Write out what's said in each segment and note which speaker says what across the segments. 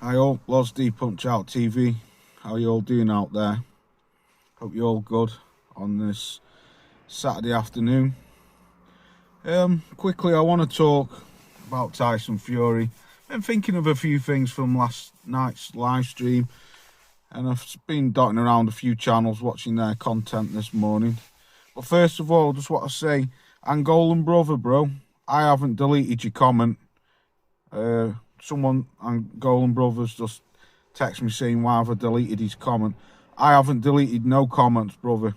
Speaker 1: Hi all, Loz D Punch Out TV. How you all doing out there? Hope you're all good on this Saturday afternoon. Quickly, I want to talk about Tyson Fury. Been thinking of a few things from last night's live stream, and I've been dotting around a few channels watching their content this morning. But first of all, I just want to say, Angolan brother, bro, I haven't deleted your comment. Someone, Angolan brothers, just text me saying why have I deleted his comment. I haven't deleted no comments, brother.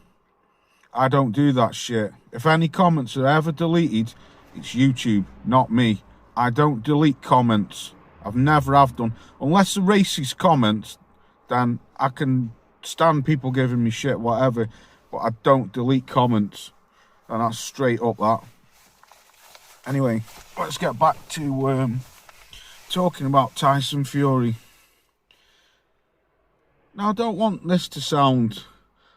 Speaker 1: I don't do that shit. If any comments are ever deleted, it's YouTube, not me. I don't delete comments. I've never have done. Unless the racist comments, then I can stand people giving me shit, whatever. But I don't delete comments. And that's straight up that. Anyway, let's get back to talking about Tyson Fury. Now, I don't want this to sound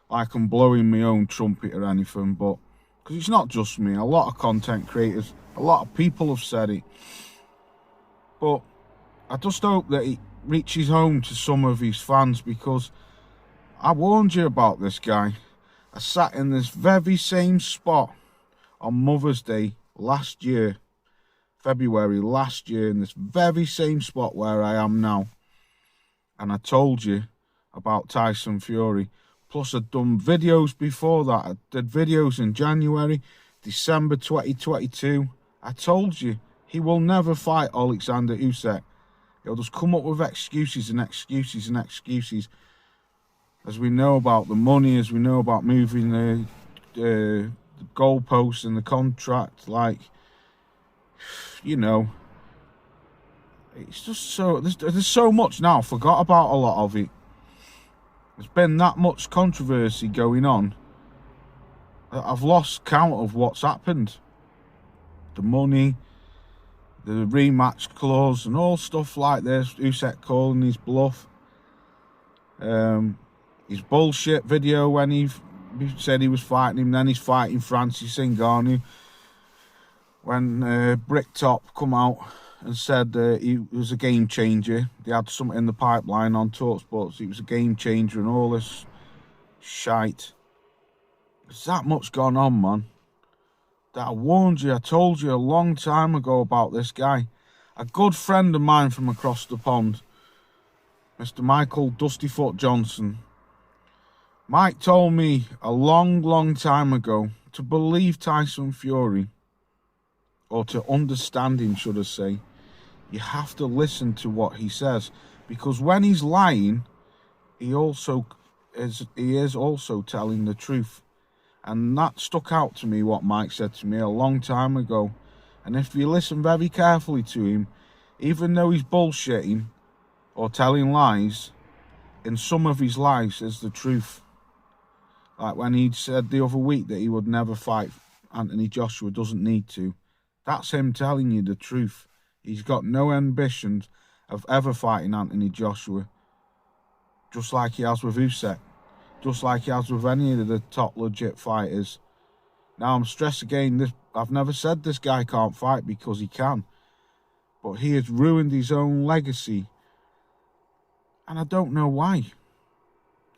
Speaker 1: like I'm blowing my own trumpet or anything, but because it's not just me, a lot of content creators, a lot of people have said it. But I just hope that it reaches home to some of his fans, because I warned you about this guy. I sat in this very same spot on Mother's Day last year, February last year, in this very same spot where I am now. And I told you about Tyson Fury. Plus, I'd done videos before that. I did videos in January, December 2022. I told you, he will never fight Alexander Usyk. He'll just come up with excuses and excuses and excuses. As we know about the money, as we know about moving the goalposts and the contract, like, you know, it's just so, there's so much now. Forgot about a lot of it. There's been that much controversy going on. I've lost count of what's happened. The money, the rematch clause, and all stuff like this. Usyk calling his bluff. His bullshit video when he said he was fighting him. Then he's fighting Francis Ngannou. When Bricktop come out and said he was a game changer. They had something in the pipeline on TalkSport. He was a game changer and all this shite. There's that much gone on, man. That I warned you, I told you a long time ago about this guy. A good friend of mine from across the pond, Mr. Michael Dustyfoot Johnson. Mike told me a long time ago to believe Tyson Fury, or to understand him, should I say, you have to listen to what he says, because when he's lying, he is also telling the truth. And that stuck out to me, what Mike said to me a long time ago. And if you listen very carefully to him, even though he's bullshitting or telling lies, in some of his lies is the truth. Like when he said the other week that he would never fight Anthony Joshua, doesn't need to. That's him telling you the truth. He's got no ambitions of ever fighting Anthony Joshua. Just like he has with Usyk. Just like he has with any of the top legit fighters. Now, I'm stressed again, I've never said this guy can't fight, because he can. But he has ruined his own legacy. And I don't know why.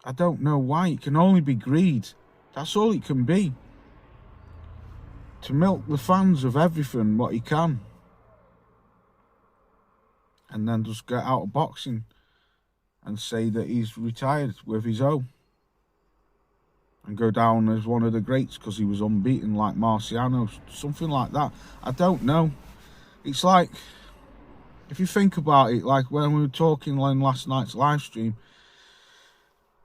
Speaker 1: I don't know why. It can only be greed. That's all it can be. To milk the fans of everything, what he can. And then just get out of boxing and say that he's retired with his own. And go down as one of the greats because he was unbeaten like Marciano, something like that. I don't know. It's like, if you think about it, like when we were talking on last night's live stream,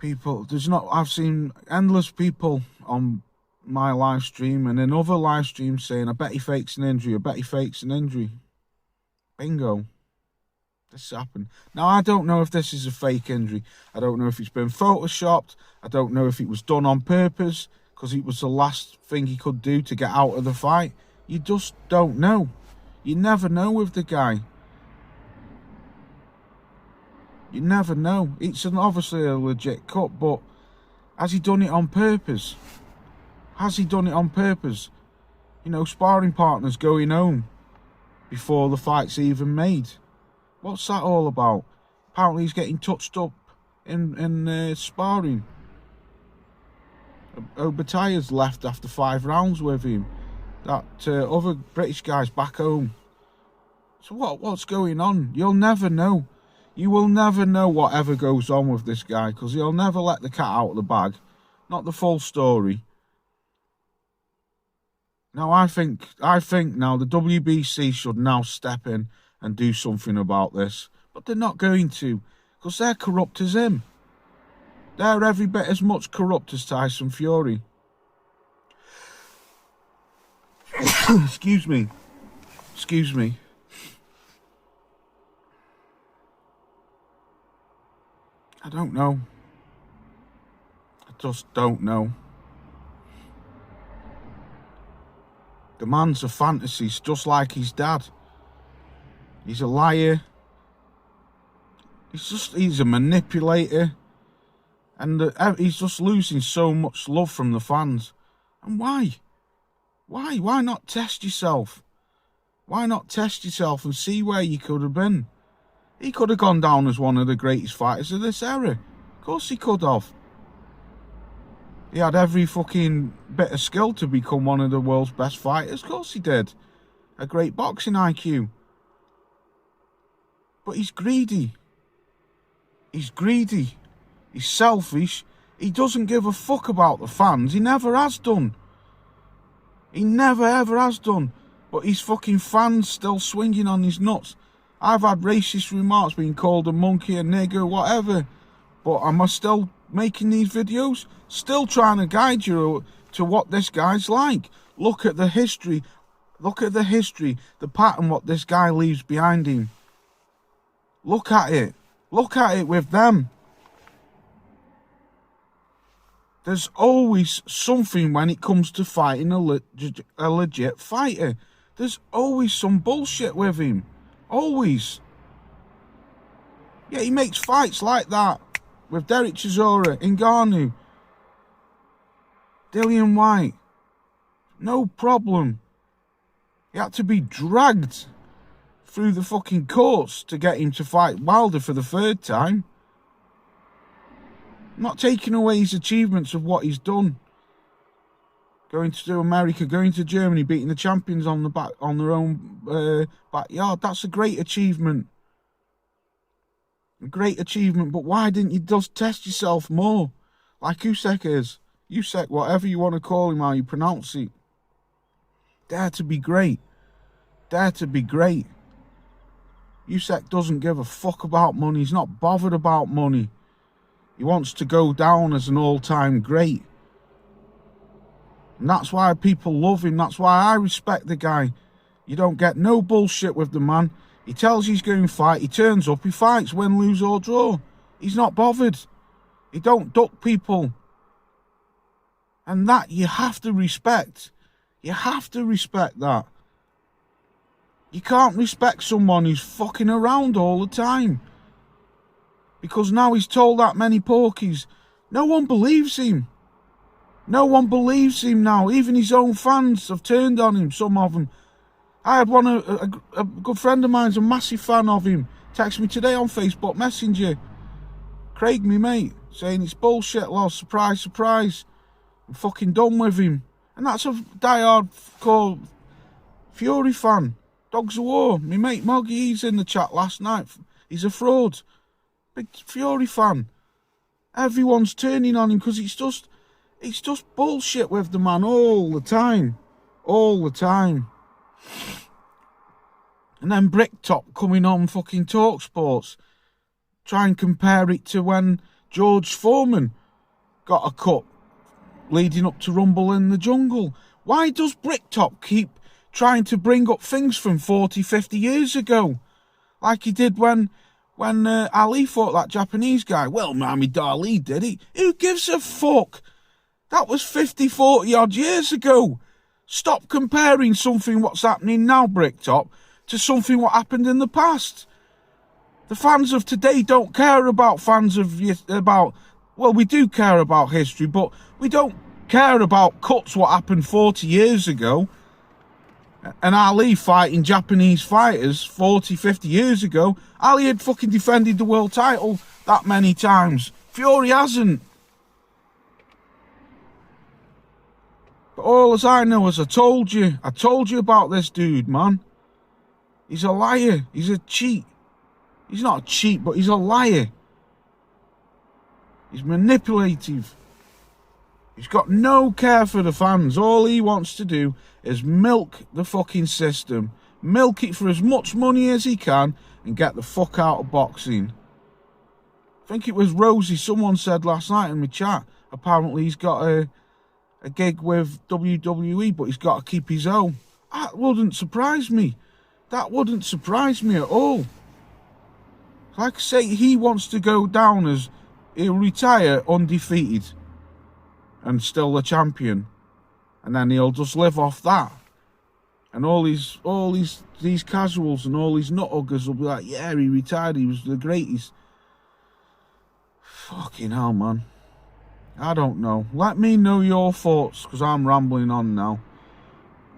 Speaker 1: I've seen endless people on my live stream and in other live streams saying, I bet he fakes an injury, I bet he fakes an injury. Bingo. This happened. Now, I don't know if this is a fake injury. I don't know if it's been photoshopped. I don't know if it was done on purpose because it was the last thing he could do to get out of the fight. You just don't know. You never know with the guy. You never know. It's obviously a legit cut, but has he done it on purpose? Has he done it on purpose? You know, sparring partners going home before the fight's even made. What's that all about? Apparently he's getting touched up in sparring. Obataya's left after 5 rounds with him. That other British guy's back home. So what's going on? You'll never know. You will never know whatever goes on with this guy, because he'll never let the cat out of the bag. Not the full story. Now I think now the WBC should now step in and do something about this. But they're not going to, because they're corrupt as him. They're every bit as much corrupt as Tyson Fury. Excuse me. I don't know. I just don't know. The man's a fantasy, just like his dad. He's a liar. He's a manipulator. And he's just losing so much love from the fans. And why? Why not test yourself? Why not test yourself and see where you could have been? He could have gone down as one of the greatest fighters of this era. Of course he could have. He had every fucking bit of skill to become one of the world's best fighters. Of course he did. A great boxing IQ. But he's greedy. He's greedy. He's selfish. He doesn't give a fuck about the fans. He never has done. He never ever has done. But his fucking fans still swinging on his nuts. I've had racist remarks, being called a monkey, a nigger, whatever. But am I still making these videos? Still trying to guide you to what this guy's like. Look at the history. Look at the history. The pattern what this guy leaves behind him. Look at it. Look at it with them. There's always something when it comes to fighting a legit fighter. There's always some bullshit with him. Always. Yeah, he makes fights like that. With Derek Chisora, Ngannou, Dillian White. No problem. He had to be dragged through the fucking courts to get him to fight Wilder for the 3rd time. I'm not taking away his achievements of what he's done. Going to America, going to Germany, beating the champions on their own backyard. That's a great achievement. A great achievement, but why didn't you just test yourself more? Like Usyk is. Usyk, whatever you want to call him, how you pronounce it. Dare to be great. Dare to be great. Usyk doesn't give a fuck about money. He's not bothered about money. He wants to go down as an all-time great. And that's why people love him. That's why I respect the guy. You don't get no bullshit with the man. He tells he's going to fight. He turns up. He fights, win, lose or draw. He's not bothered. He don't duck people. And that you have to respect. You have to respect that. You can't respect someone who's fucking around all the time. Because now he's told that many porkies. No one believes him. No one believes him now. Even his own fans have turned on him, some of them. I had one, a good friend of mine's a massive fan of him. Texted me today on Facebook Messenger. Craig, me mate, saying it's bullshit, loss, surprise, surprise. I'm fucking done with him. And that's a diehard called Fury fan. Dogs of War. Me mate Moggy, he's in the chat last night. He's a fraud. Big Fury fan. Everyone's turning on him because it's just bullshit with the man all the time. All the time. And then Bricktop coming on fucking TalkSports. Try and compare it to when George Foreman got a cut leading up to Rumble in the Jungle. Why does Bricktop keep trying to bring up things from 40, 50 years ago? Like he did when Ali fought that Japanese guy. Well, Muhammad Ali did it. Who gives a fuck? That was 50, 40 odd years ago. Stop comparing something what's happening now, Bricktop, to something what happened in the past. The fans of today don't care about well, we do care about history, but we don't care about cuts what happened 40 years ago. And Ali fighting Japanese fighters 40, 50 years ago. Ali had fucking defended the world title that many times. Fury hasn't. But all as I know is I told you about this dude, man. He's a liar. He's a cheat. He's not a cheat, but he's a liar. He's manipulative. He's got no care for the fans. All he wants to do is milk the fucking system. Milk it for as much money as he can and get the fuck out of boxing. I think it was Rosie, someone said last night in my chat, apparently he's got a gig with WWE, but he's got to keep his own. That wouldn't surprise me. That wouldn't surprise me at all. Like I say, he wants to go down as he'll retire undefeated and still the champion, and then he'll just live off that. And all these casuals and all these nuthuggers will be like, yeah, he retired, he was the greatest. Fucking hell, man. I don't know. Let me know your thoughts, because I'm rambling on now.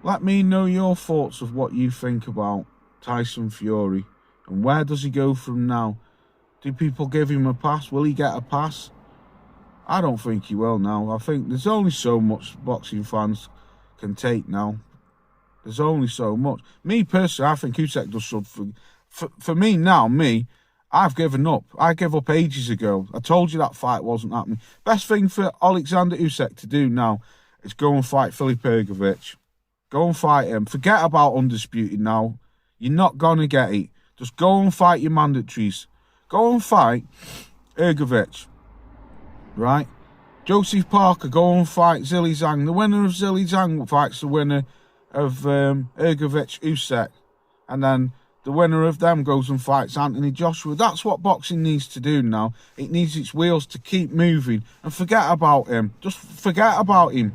Speaker 1: Let me know your thoughts of what you think about Tyson Fury. And where does he go from now? Do people give him a pass? Will he get a pass? I don't think he will now. I think there's only so much boxing fans can take now. There's only so much. Me personally, I think Usyk does something. For me now, I've given up. I gave up ages ago. I told you that fight wasn't happening. Best thing for Alexander Usyk to do now is go and fight Filip Hrgović. Go and fight him. Forget about Undisputed now. You're not going to get it. Just go and fight your mandatories. Go and fight Hrgović. Right? Joseph Parker, go and fight Zhilei Zhang. The winner of Zhilei Zhang fights the winner of Hrgović Usyk. And then the winner of them goes and fights Anthony Joshua. That's what boxing needs to do now. It needs its wheels to keep moving. And forget about him. Just forget about him.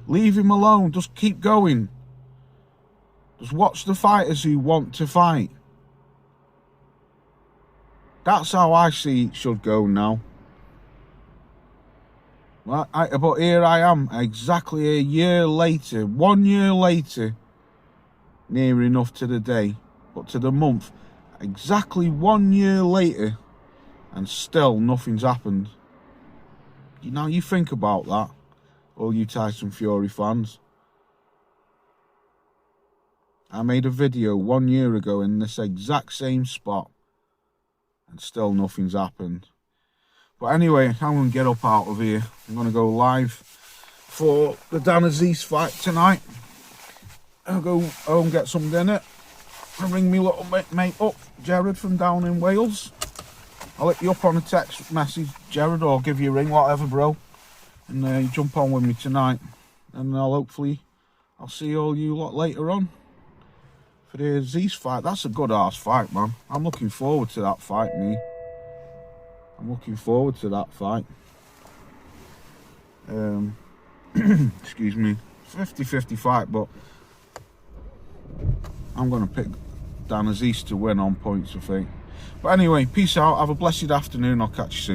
Speaker 1: Leave him alone. Just keep going. Just watch the fighters who want to fight. That's how I see it should go now. Well, but here I am, exactly a year later, 1 year later, near enough to the day, but to the month, exactly 1 year later, and still nothing's happened. Now you think about that, all you Tyson Fury fans. I made a video 1 year ago in this exact same spot, and still nothing's happened. But anyway, I'm going to get up out of here. I'm going to go live for the Dan Aziz fight tonight. I'll go home, get some dinner, and ring me little mate up, Jared from down in Wales. I'll hit you up on a text message, Jared, or give you a ring, whatever, bro. And you jump on with me tonight. And I'll see all you lot later on for the Aziz fight. That's a good ass fight, man. I'm looking forward to that fight, me. I'm looking forward to that fight. Excuse me. 50-50 fight, but I'm going to pick Dan Aziz to win on points, I think. But anyway, peace out. Have a blessed afternoon. I'll catch you soon.